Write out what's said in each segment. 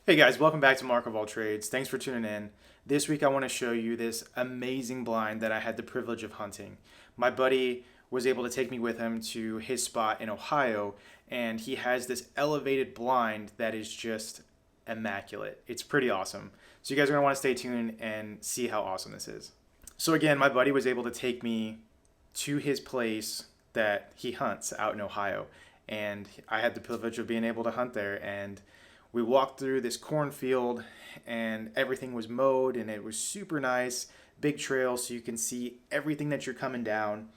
Hey guys, welcome back to Mark of All Trades. Thanks for tuning in. This week I want to show you this amazing blind that I had the privilege of hunting. My buddy was able to take me with him to his spot in Ohio, and he has this elevated blind that is just immaculate. It's pretty awesome. So you guys are going to want to stay tuned and see how awesome this is. So again, my buddy was able to take me to his place that he hunts out in Ohio, and I had the privilege of being able to hunt there. And we walked through this cornfield and everything was mowed and it was super nice, big trail so you can see everything that you're coming down.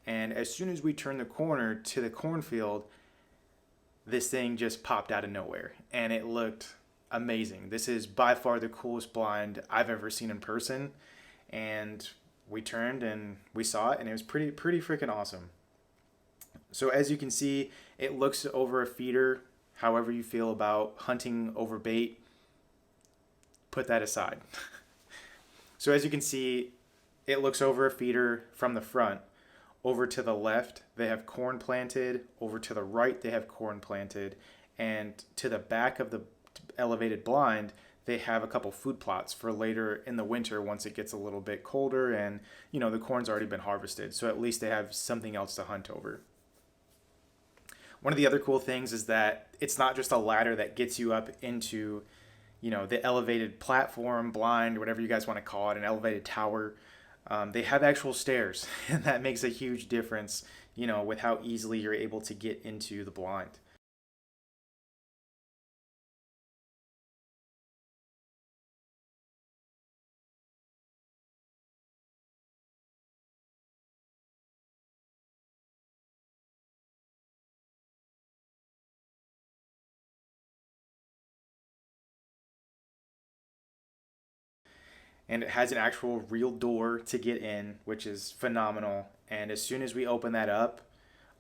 And as soon as we turned the corner to the cornfield, this thing just popped out of nowhere and it looked amazing. This is by far the coolest blind I've ever seen in person. And we turned and we saw it and it was pretty freaking awesome. So as you can see, it looks over a feeder. However you feel about hunting over bait, put that aside. So as you can see, it looks over a feeder from the front. Over to the left, they have corn planted. Over to the right, they have corn planted. And to the back of the elevated blind, they have a couple food plots for later in the winter once it gets a little bit colder and, the corn's already been harvested. So at least they have something else to hunt over. One of the other cool things is that it's not just a ladder that gets you up into, the elevated platform, blind, whatever you guys want to call it, an elevated tower. They have actual stairs, and that makes a huge difference, with how easily you're able to get into the blind. And it has an actual real door to get in, which is phenomenal. And as soon as we open that up,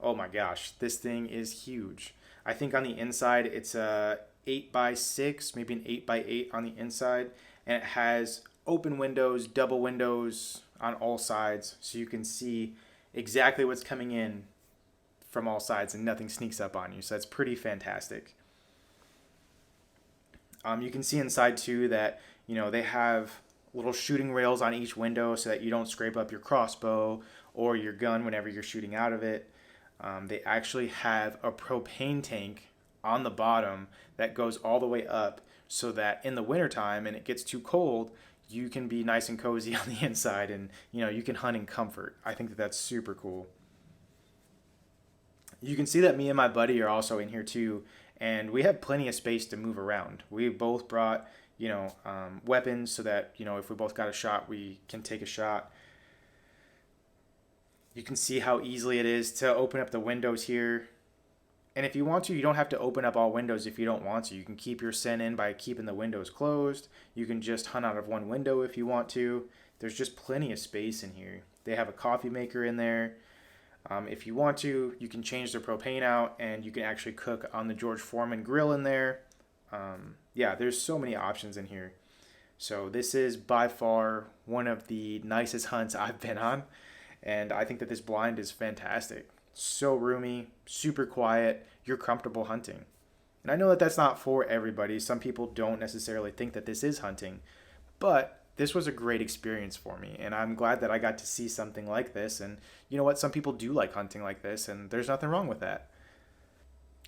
oh my gosh, this thing is huge. I think on the inside it's a 8x6, maybe an 8x8 on the inside, and it has open windows, double windows on all sides, so you can see exactly what's coming in from all sides and nothing sneaks up on you. So that's pretty fantastic. You can see inside too that they have little shooting rails on each window so that you don't scrape up your crossbow or your gun whenever you're shooting out of it. They actually have a propane tank on the bottom that goes all the way up so that in the wintertime and it gets too cold, you can be nice and cozy on the inside and you can hunt in comfort. I think that that's super cool. You can see that me and my buddy are also in here too, and we have plenty of space to move around. We both brought weapons so that if we both got a shot, we can take a shot. You can see how easily it is to open up the windows here. And if you want to, you don't have to open up all windows if you don't want to. You can keep your scent in by keeping the windows closed. You can just hunt out of one window if you want to. There's just plenty of space in here. They have a coffee maker in there. If you want to, you can change the propane out and you can actually cook on the George Foreman grill in there. Yeah, there's so many options in here. So this is by far one of the nicest hunts I've been on. And I think that this blind is fantastic. So roomy, super quiet, you're comfortable hunting. And I know that that's not for everybody. Some people don't necessarily think that this is hunting. But this was a great experience for me. And I'm glad that I got to see something like this. And you know what? Some people do like hunting like this. And there's nothing wrong with that.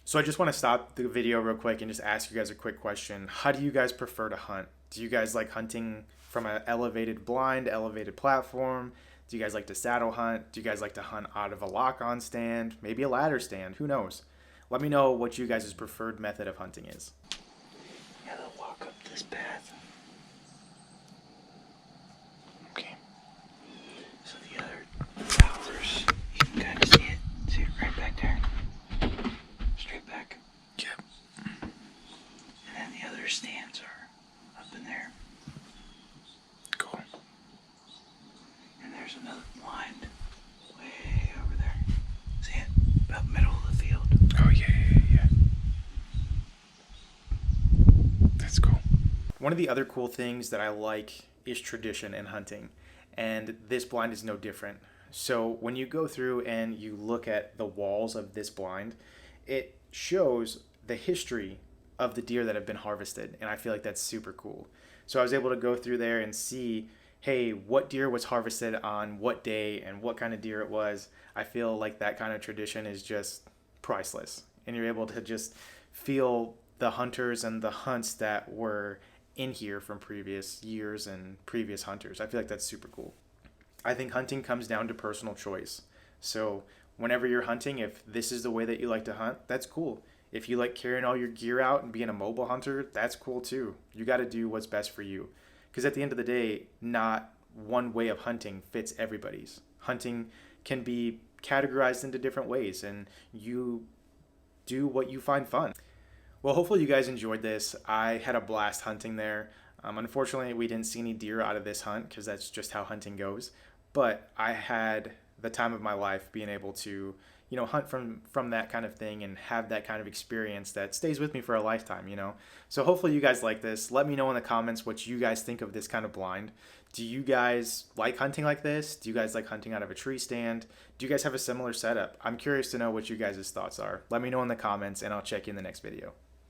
So I just want to stop the video real quick and just ask you guys a quick question. How do you guys prefer to hunt? Do you guys like hunting from an elevated blind, elevated platform? Do you guys like to saddle hunt? Do you guys like to hunt out of a lock-on stand? Maybe a ladder stand? Who knows? Let me know what you guys' preferred method of hunting is. Yeah, they'll walk up this path. Okay. So the other towers, you can kind of see it. See it right back there. Straight back. Yep. And then the other stands are up in there. Cool. And there's another blind way over there. See it? About middle of the field. Oh, yeah. That's cool. One of the other cool things that I like is tradition in hunting, and this blind is no different. So when you go through and you look at the walls of this blind, it shows the history of the deer that have been harvested, and I feel like that's super cool. So I was able to go through there and see, hey, what deer was harvested on what day and what kind of deer it was. I feel like that kind of tradition is just priceless, and you're able to just feel the hunters and the hunts that were in here from previous years and previous hunters. I feel like that's super cool. I think hunting comes down to personal choice. So whenever you're hunting, if this is the way that you like to hunt, that's cool. If you like carrying all your gear out and being a mobile hunter, that's cool too. You got to do what's best for you. Because at the end of the day, not one way of hunting fits everybody's. Hunting can be categorized into different ways, and you do what you find fun. Well, hopefully you guys enjoyed this. I had a blast hunting there. Unfortunately, we didn't see any deer out of this hunt because that's just how hunting goes. But I had the time of my life being able to, hunt from that kind of thing and have that kind of experience that stays with me for a lifetime. So hopefully you guys like this. Let me know in the comments what you guys think of this kind of blind. Do you guys like hunting like this? Do you guys like hunting out of a tree stand? Do you guys have a similar setup? I'm curious to know what you guys' thoughts are. Let me know in the comments, and I'll check you in the next video.